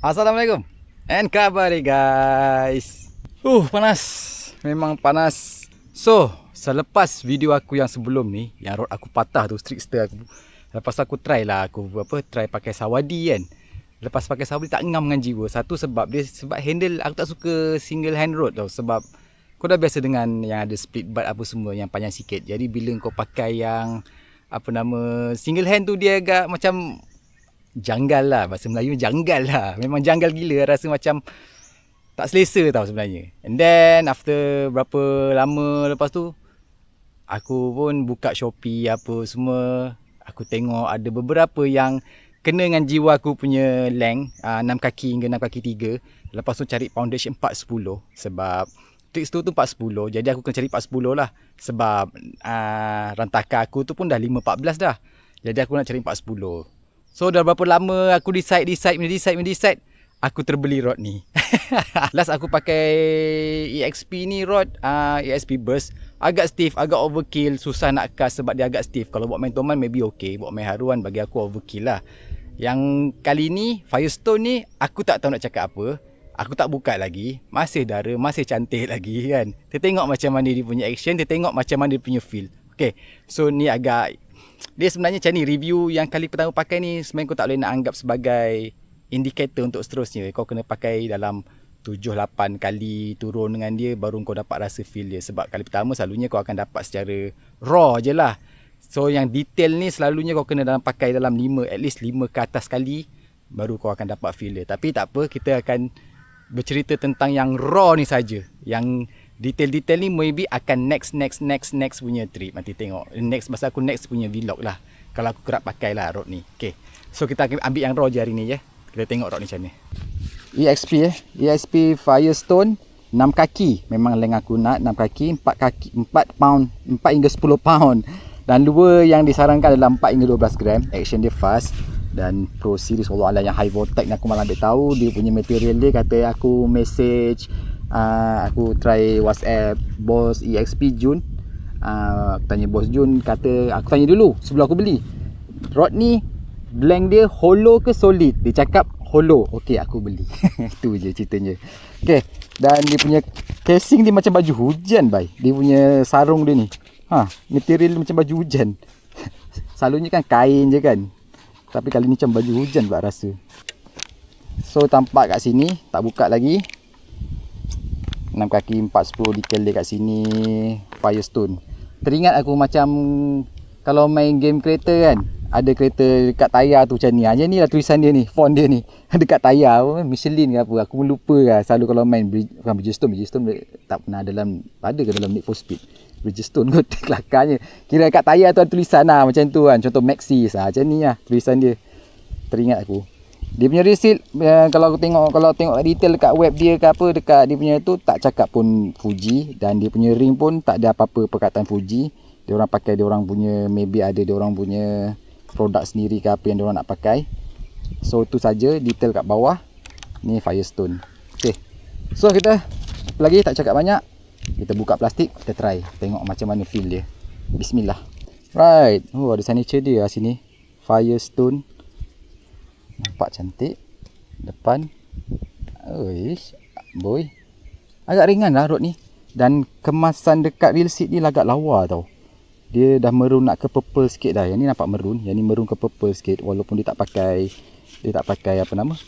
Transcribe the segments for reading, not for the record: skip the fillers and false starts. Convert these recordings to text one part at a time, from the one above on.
Assalamualaikum and khabar guys. Panas. Memang panas. So, selepas video aku yang sebelum ni, yang rod aku patah tu, trickster aku. Lepas aku try lah, try pakai sawadi kan. Lepas pakai sawadi tak ngam dengan jiwa. Satu sebab handle aku tak suka single hand rod tau. Sebab kau dah biasa dengan yang ada split butt apa semua yang panjang sikit. Jadi bila kau pakai yang single hand tu, dia agak macam janggal lah. Bahasa Melayu janggal lah. Memang janggal gila. Rasa macam tak selesa tau sebenarnya. And then after berapa lama lepas tu, aku pun buka Shopee apa semua. Aku tengok ada beberapa yang kena dengan jiwa aku punya length, 6 kaki hingga 6 kaki 3. Lepas tu cari foundation 410. Sebab tricks tu 410. Jadi aku kena cari 410 lah. Sebab rantakan aku tu pun dah 514 dah. Jadi aku nak cari 410. So dah berapa lama aku decide, aku terbeli rod ni. Last aku pakai EXP ni rod, EXP Burst. Agak stiff, agak overkill, susah nak cast sebab dia agak stiff. Kalau buat main toman maybe okay, buat main haruan bagi aku overkill lah. Yang kali ni Firestone ni aku tak tahu nak cakap apa. Aku tak buka lagi, masih dara, masih cantik lagi kan. Kita tengok macam mana dia punya action, kita tengok macam mana dia punya feel. Okay, so ni agak, dia sebenarnya macam ni, review yang kali pertama pakai ni sebenarnya kau tak boleh nak anggap sebagai indikator untuk seterusnya. Kau kena pakai dalam 7-8 kali turun dengan dia baru kau dapat rasa feel dia. Sebab kali pertama selalunya kau akan dapat secara raw je lah. So yang detail ni selalunya kau kena pakai dalam 5, at least 5 ke atas kali baru kau akan dapat feel dia. Tapi tak apa, kita akan bercerita tentang yang raw ni saja. Yang detail-detail ni maybe akan next punya trip. Nanti tengok masa aku next punya vlog lah, kalau aku kerap pakai lah rod ni. Okay, so kita akan ambil yang raw je hari ni je. Kita tengok rod ni macam ni. EXP Firestone 6 kaki. Memang length aku nak 6 kaki, 4 pound, 4 hingga 10 pound. Dan dua yang disarankan adalah 4 hingga 12 gram. Action dia fast. Dan Pro Series Allah yang high voltage ni aku malah ambil tahu dia punya material dia. Kata aku message, aku try WhatsApp bos EXP Jun. Aku tanya bos Jun, kata aku tanya dulu sebelum aku beli. Rod ni blank dia hollow ke solid? Dia cakap hollow. Okey, aku beli. Itu je ceritanya. Okey, dan dia punya casing dia macam baju hujan bai. Dia punya sarung dia ni. Material macam baju hujan. Selalunya kan kain je kan. Tapi kali ni macam baju hujan pula rasa. So tampak kat sini, tak buka lagi. 6 kaki 410 detail dia kat sini. Firestone. Teringat aku macam kalau main game kereta kan, ada kereta dekat tayar tu macam ni. Macam ni lah tulisan dia ni, font dia ni. Dekat tayar, Michelin ke apa. Aku pun lupa lah. Selalu kalau main Bridgestone tak pernah dalam, ada ke dalam Need for Speed? Bridgestone kot, kelakarnya. Kira kat tayar tu ada tulisan lah macam tu kan. Contoh Maxis lah, macam ni lah tulisan dia. Teringat aku. Dia punya receipt, kalau tengok detail dekat web dia ke apa, dekat dia punya tu tak cakap pun Fuji. Dan dia punya ring pun tak ada apa-apa perkataan Fuji. Dia orang pakai dia orang punya, maybe ada dia orang punya produk sendiri ke apa yang dia orang nak pakai. So tu saja detail kat bawah. Ni Firestone. Okay, so kita lagi tak cakap banyak, kita buka plastik, kita try tengok macam mana feel dia. Bismillah. Right, ada signature dia kat sini, Firestone. Nampak cantik depan. Boy, agak ringan lah rod ni. Dan kemasan dekat wheel seat ni agak lawa tau. Dia dah merun nak ke purple sikit dah. Yang ni nampak merun, yang ni merun ke purple sikit. Walaupun dia tak pakai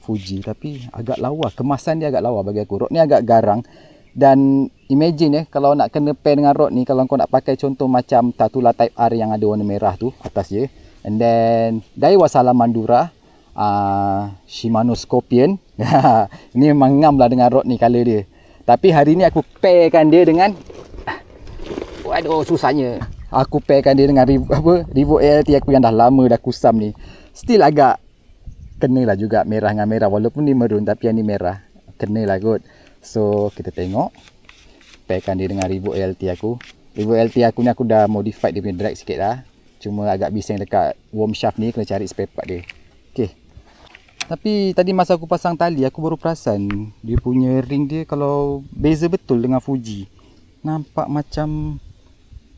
Fuji, tapi agak lawa. Kemasan dia agak lawa bagi aku. Rod ni agak garang. Dan imagine kalau nak kena pair dengan rod ni, kalau kau nak pakai contoh macam Tatula Type R yang ada warna merah tu atas dia. And then Daiwa Salamandura, Shimano Scorpion. Ni memang ngam lah dengan rod ni color dia. Tapi hari ni aku pairkan dia dengan, susahnya. Aku pairkan dia dengan Revo ALT aku yang dah lama dah kusam ni. Still agak kenalah juga merah dengan merah. Walaupun ni merun tapi yang ni merah. Kenalah kot. So kita tengok. Pairkan dia dengan Revo ALT aku. Revo ALT aku ni aku dah modify dia punya drag sikit lah. Cuma agak bising dekat worm shaft ni. Kena cari spare part dia. Okay. Tapi tadi masa aku pasang tali, aku baru perasan dia punya ring dia kalau beza betul dengan Fuji. Nampak macam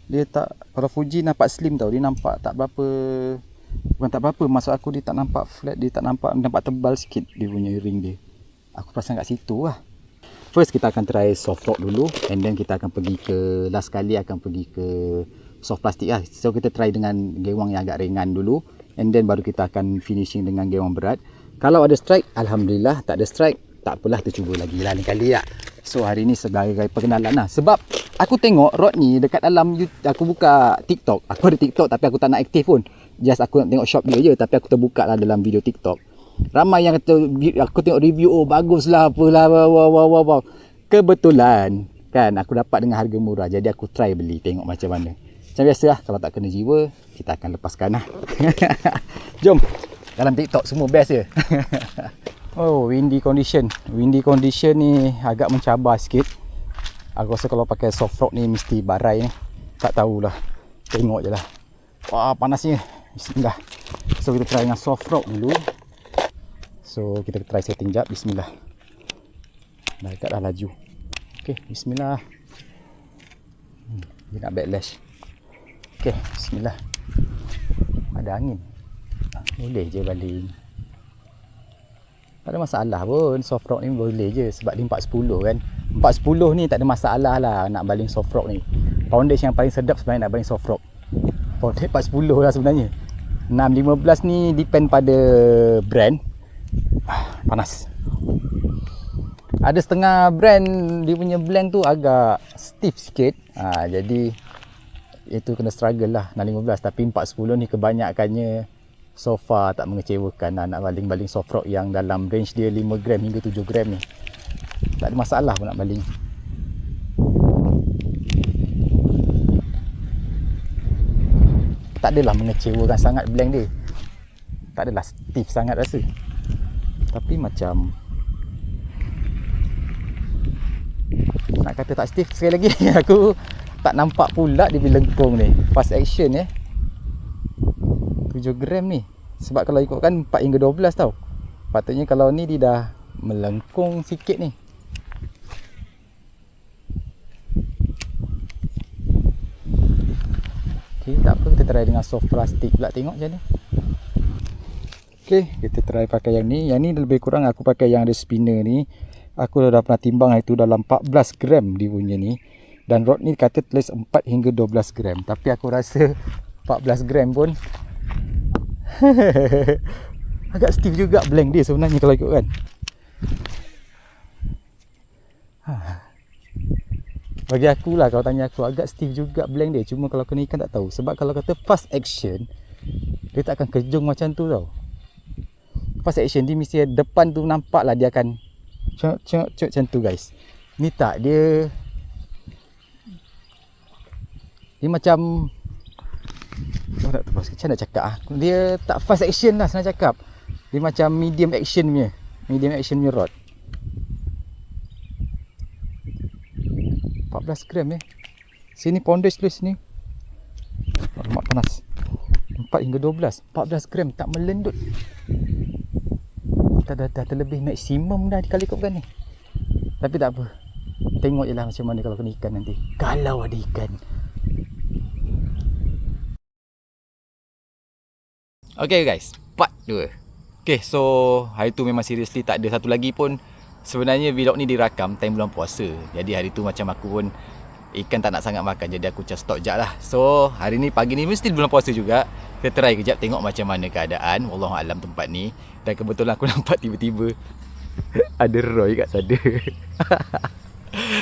dia tak, kalau Fuji nampak slim tau. Dia nampak tak berapa Bukan tak apa-apa, maksud aku dia tak nampak flat, dia tak nampak tebal sikit dia punya ring dia. Aku perasan kat situ lah. First kita akan try soft rock dulu, and then kita akan pergi ke, last kali akan pergi ke soft plastik lah. So kita try dengan gewang yang agak ringan dulu, and then baru kita akan finishing dengan gewang berat. Kalau ada strike, Alhamdulillah. Tak ada strike, tak apalah, kita cuba lagi lah ni kali lah. So hari ni sebagai perkenalan lah. Sebab aku tengok rod ni dekat dalam YouTube, aku buka TikTok. Aku ada TikTok tapi aku tak nak aktif pun. Just aku nak tengok shop dia je, tapi aku terbuka lah dalam video TikTok. Ramai yang kata, aku tengok review, oh bagus lah, apalah, wow. Kebetulan kan aku dapat dengan harga murah, jadi aku try beli, tengok macam mana. Macam biasa lah, kalau tak kena jiwa, kita akan lepaskan lah. Jom, dalam TikTok semua best je. Oh, windy condition ni agak mencabar sikit. Aku rasa kalau pakai soft rock ni mesti barai ni. Tak tahulah, tengok je lah. Wah, panasnya. Bismillah. So kita try dengan soft rock dulu. So kita try setting jap. Bismillah. Dah dekat dah laju. Okay, bismillah. Dia nak backlash. Okay, bismillah. Ada angin. Boleh je baling. Tak ada masalah pun. Soft rock ni boleh je. Sebab dia 410 kan. 410 ni tak ada masalah lah nak baling soft rock ni. Poundage yang paling sedap sebenarnya nak baling soft rock. Poundage 410 lah sebenarnya. 615 ni depend pada brand. Panas. Ada setengah brand dia punya blank tu agak stiff sikit. Jadi itu kena struggle lah 615. Tapi 410 ni kebanyakannya so far tak mengecewakan lah. Nak baling-baling soft rock yang dalam range dia 5 gram hingga 7 gram ni, tak ada masalah pun nak baling. Tak adalah mengecewakan sangat blank dia. Tak adalah stiff sangat rasa. Tapi macam nak kata tak stiff sekali lagi. Aku tak nampak pula dia melengkung ni. Fast action 7 gram ni. Sebab kalau ikutkan 4 hingga 12 tau. Patutnya kalau ni dia dah melengkung sikit ni. Okay, tak apa, kita try dengan soft plastik pula, tengok macam mana. Okay, kita try pakai yang ni. Yang ni lebih kurang aku pakai yang ada spinner ni. Aku dah pernah timbang itu dalam 14 gram dia punya ni. Dan rod ni kata tulis 4 hingga 12 gram. Tapi aku rasa 14 gram pun agak stiff juga blank dia sebenarnya kalau ikutkan. Bagi aku lah, kalau tanya aku, agak stiff juga blank dia. Cuma kalau kena ikan tak tahu. Sebab kalau kata fast action, dia tak akan kejung macam tu tau. Fast action dia mesti depan tu nampak lah dia akan cek macam tu guys. Ni tak, dia macam, macam nak cakap dia tak fast action lah senang cakap. Dia macam medium action punya rod. 14 gram Sini poundage tulis ni. Mak panas. 4 hingga 12. 14 gram tak melendut. Dah terlebih maksimum dah dikali ikutkan ni. Tapi tak apa. Tengok je lah macam mana kalau kena ikan nanti. Kalau ada ikan. Okay guys, part 2. Okay, so hari tu memang seriously tak ada satu lagi pun. Sebenarnya vlog ni dirakam time bulan puasa. Jadi hari tu macam aku pun ikan tak nak sangat makan, jadi aku macam stop jap lah. So hari ni pagi ni mesti bulan puasa juga. Kita try kejap tengok macam mana keadaan. Wallahualam tempat ni. Dan kebetulan aku nampak tiba-tiba ada Roy kat sana.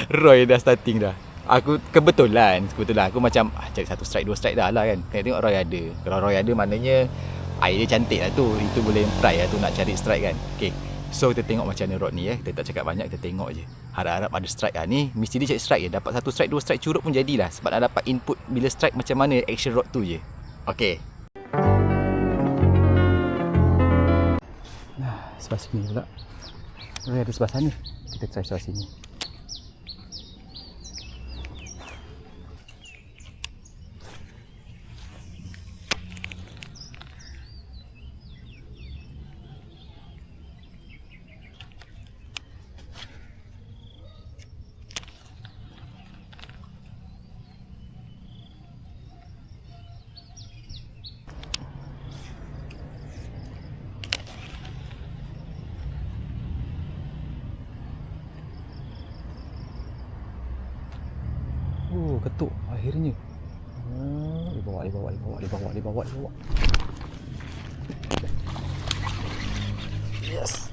Roy dah starting dah. Aku kebetulan aku macam cari 1 strike 2 strike dah lah kan. Tengok Roy ada. Kalau Roy ada maknanya air dia cantik lah tu. Itu boleh try lah tu nak cari strike kan. Okay, so kita tengok macam mana rod ni Kita tak cakap banyak, kita tengok je. Harap-harap ada strike lah ni. Mesti dia cari strike je. Dapat 1 strike 2 strike curut pun jadilah. Sebab nak dapat input bila strike macam mana action rod tu je. Okay, sebelah sini pula. Roy ada sebelah sana. Kita try sebelah sini. ketuk akhirnya. Dia bawa. Yes.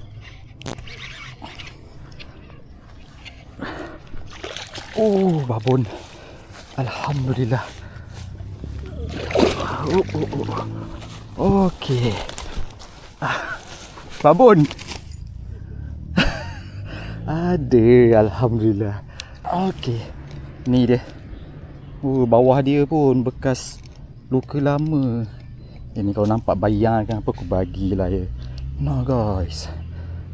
Oh, babon. Alhamdulillah. Okey. Babon. Ada, alhamdulillah. Okey. Ni dia. Bawah dia pun bekas luka lama. Ini kalau nampak bayang kan apa aku bagilah ya. Nah guys.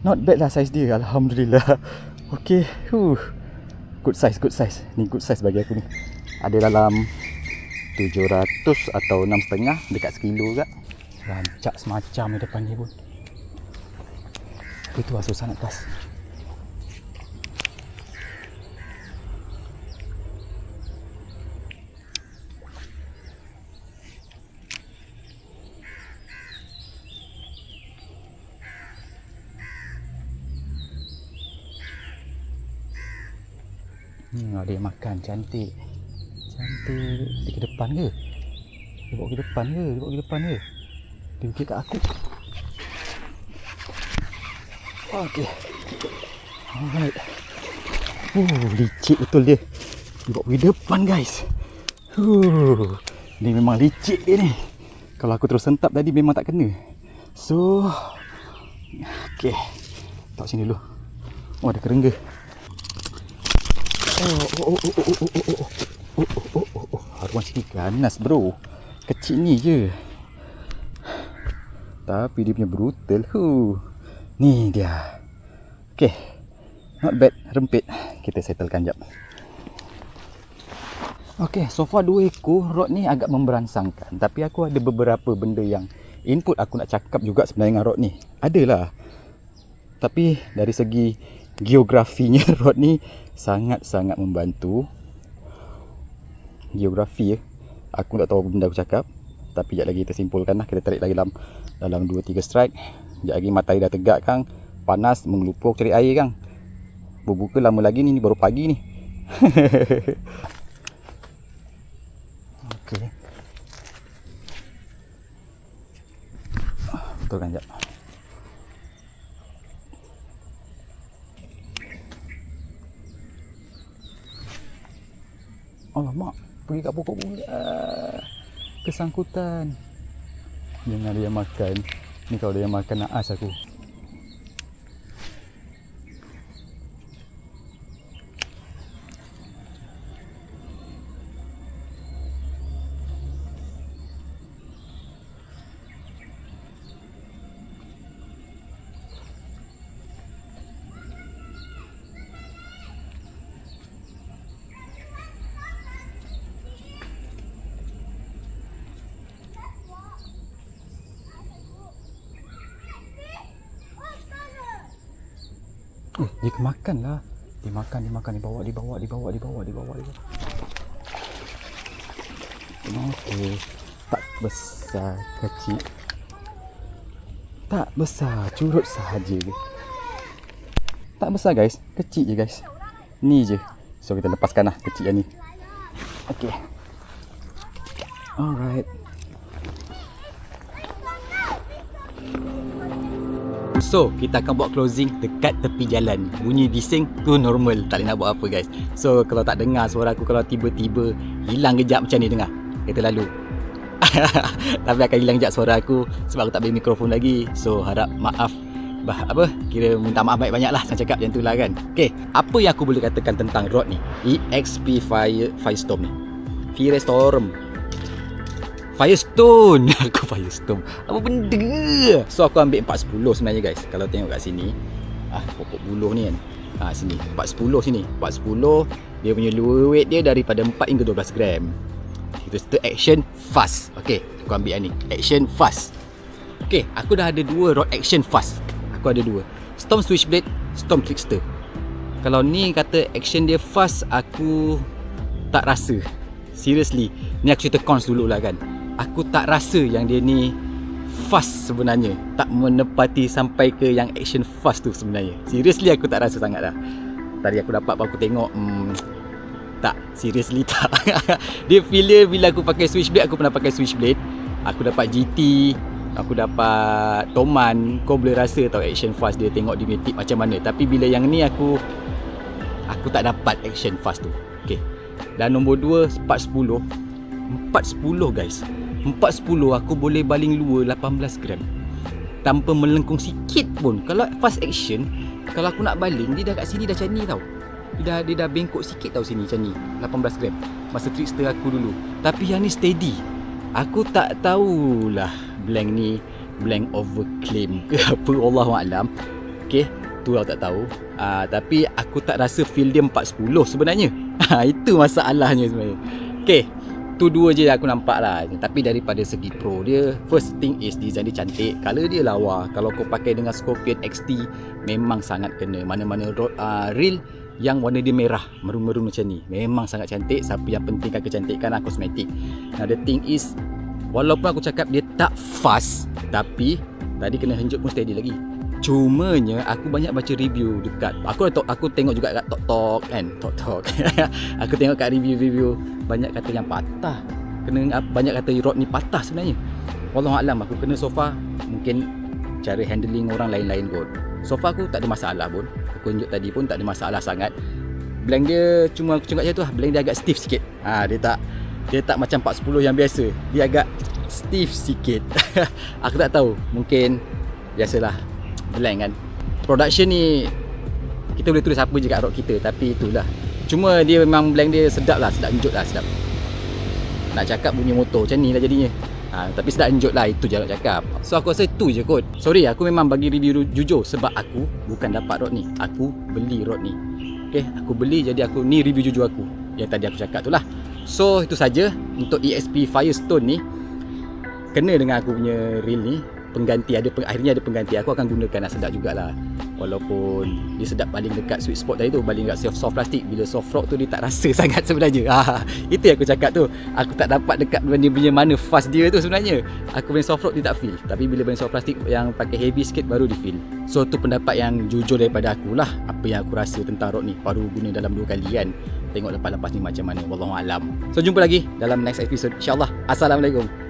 Not bad lah saiz dia, alhamdulillah. Okey. Good size. Ni good size bagi aku ni. Ada dalam 700 atau 6,5 dekat sekilo juga. Rancak semacam ni depan ni pun. Itu lah susah nak lepas. Ada yang makan, cantik. Dia ke depan ke? Dia bawa ke depan ke? Dia pergi kat aku. Okey. Alright. Licik betul dia. Dia bawa pergi depan guys. Ni memang licik dia ni. Kalau aku terus sentap tadi memang tak kena. So, okey. Tahu sini dulu. Ada kerengga. Haruan sikit ganas bro. Kecil ni je. Tapi dia punya brutal. Ni dia. Okay. Not bad. Rempit. Kita settlekan jap. Okay. So far 2 ekor rod ni agak memberansangkan. Tapi aku ada beberapa benda yang input aku nak cakap juga sebenarnya dengan rod ni. Adalah. Tapi dari segi geografinya rod ni sangat-sangat membantu. Geografi aku tak tahu apa benda aku cakap. Tapi sekejap lagi kita simpulkan lah. Kita tarik lagi dalam 2-3 strike. Sekejap lagi matahari dah tegak kang. Panas mengelupuk cari air kang. Berbuka lama lagi ni baru pagi ni. Okey. Betulkan sekejap. Alamak, pergi kat pokok pula. Kesangkutan. Jangan dia makan. Ni kalau dia makan naas aku. Dia kemakan lah. Dia makan. Dia bawa. Okey. Tak besar, kecil. Tak besar, curut sahaja. Tak besar guys, kecil je guys. Ni je. So kita lepaskan lah kecil yang ni. Okey. Alright. So, kita akan buat closing dekat tepi jalan. Bunyi bising tu normal, tak boleh nak buat apa guys. So, kalau tak dengar suara aku, kalau tiba-tiba hilang kejap macam ni dengar, kita lalu. Tapi akan hilang kejap suara aku sebab aku tak beli mikrofon lagi. So, harap maaf. Kira minta maaf banyak-banyak lah saya cakap macam tu lah kan. Okay, apa yang aku boleh katakan tentang rod ni? EXP Firestorm ni. Firestone. Aku Firestone. Apa benda? So aku ambil 410 sebenarnya guys. Kalau tengok kat sini, pokok buluh ni kan. Sini 410 sini. 410 dia punya lure weight dia daripada 4 hingga 12 gram. Itu action fast. Okey, aku ambil yang ni. Action fast. Okey, aku dah ada 2 rod action fast. Aku ada 2. Storm Switchblade, Storm Trickster. Kalau ni kata action dia fast, aku tak rasa. Seriously, ni aku cerita cons dulu lah kan. Aku tak rasa yang dia ni fast sebenarnya. Tak menepati sampai ke yang action fast tu sebenarnya. Seriously aku tak rasa sangat dah. Tadi aku dapat aku tengok Tak, seriously tak. Dia feel dia bila aku pakai switchblade. Aku pernah pakai switchblade, aku dapat GT, aku dapat Toman. Kau boleh rasa tau action fast dia, tengok dia punya tip macam mana. Tapi bila yang ni aku tak dapat action fast tu. Okay. Dan nombor 2 410. 410 guys. 410 aku boleh baling lure 18 gram tanpa melengkung sikit pun. Kalau fast action, kalau aku nak baling, dia dah kat sini dah macam ni tau. Dia dah bengkok sikit tau sini macam ni. 18 gram masa trickster aku dulu. Tapi yang ni steady. Aku tak tahulah blank ni blank overclaim ke apa, Allahualam. Okay, tu aku tak tahu. Tapi aku tak rasa feel dia 410 sebenarnya. Itu masalahnya sebenarnya. Okay, tu dua je aku nampak lah. Tapi daripada segi pro dia, first thing is design dia cantik, color dia lawa. Kalau kau pakai dengan Scorpion XT memang sangat kena. Mana-mana reel yang warna dia merah, merun-merun macam ni, memang sangat cantik. Siapa yang pentingkan kecantikan kosmetik. Now the thing is, walaupun aku cakap dia tak fast, tapi tadi kena henjuk pun steady lagi. Cumanya aku banyak baca review dekat, aku tengok juga kat Tok kan, Tok. Aku tengok kat review banyak kata yang patah. Banyak kata rod ni patah sebenarnya. Wallahualam, aku kena so far mungkin cara handling orang lain-lain kot. So far aku tak ada masalah pun. Aku tunjuk tadi pun tak ada masalah sangat. Blank dia cuma aku cakap macam tu lah, blank dia agak stiff sikit. Dia tak macam 410 yang biasa. Dia agak stiff sikit. Aku tak tahu, mungkin biasalah blank kan. Production ni kita boleh tulis apa je kat rod kita, tapi itulah. Cuma dia memang blank dia sedap lah, sedap enjut lah, sedap. Nak cakap bunyi motor macam ni lah jadinya. Tapi sedap enjut lah, itu je nak cakap. So aku rasa itu je kot. Sorry, aku memang bagi review jujur sebab aku bukan dapat rod ni, aku beli rod ni. Okay, aku beli, jadi aku ni review jujur aku yang tadi aku cakap tu lah. So itu saja untuk EXP Firestone ni. Kena dengan aku punya reel ni, pengganti akhirnya ada pengganti. Aku akan gunakan lah, sedap jugalah. Walaupun dia sedap baling dekat sweet spot tadi tu, baling dekat soft plastik. Bila soft rock tu dia tak rasa sangat sebenarnya. Itu yang aku cakap tu. Aku tak dapat dekat dia punya mana fast dia tu sebenarnya. Aku main soft rock dia tak feel. Tapi bila main soft plastik yang pakai heavy sikit baru dia feel. So tu pendapat yang jujur daripada aku lah. Apa yang aku rasa tentang rod ni. Baru guna dalam 2 kali kan. Tengok lepas-lepas ni macam mana. Wallahualam. So jumpa lagi dalam next episode, InsyaAllah. Assalamualaikum.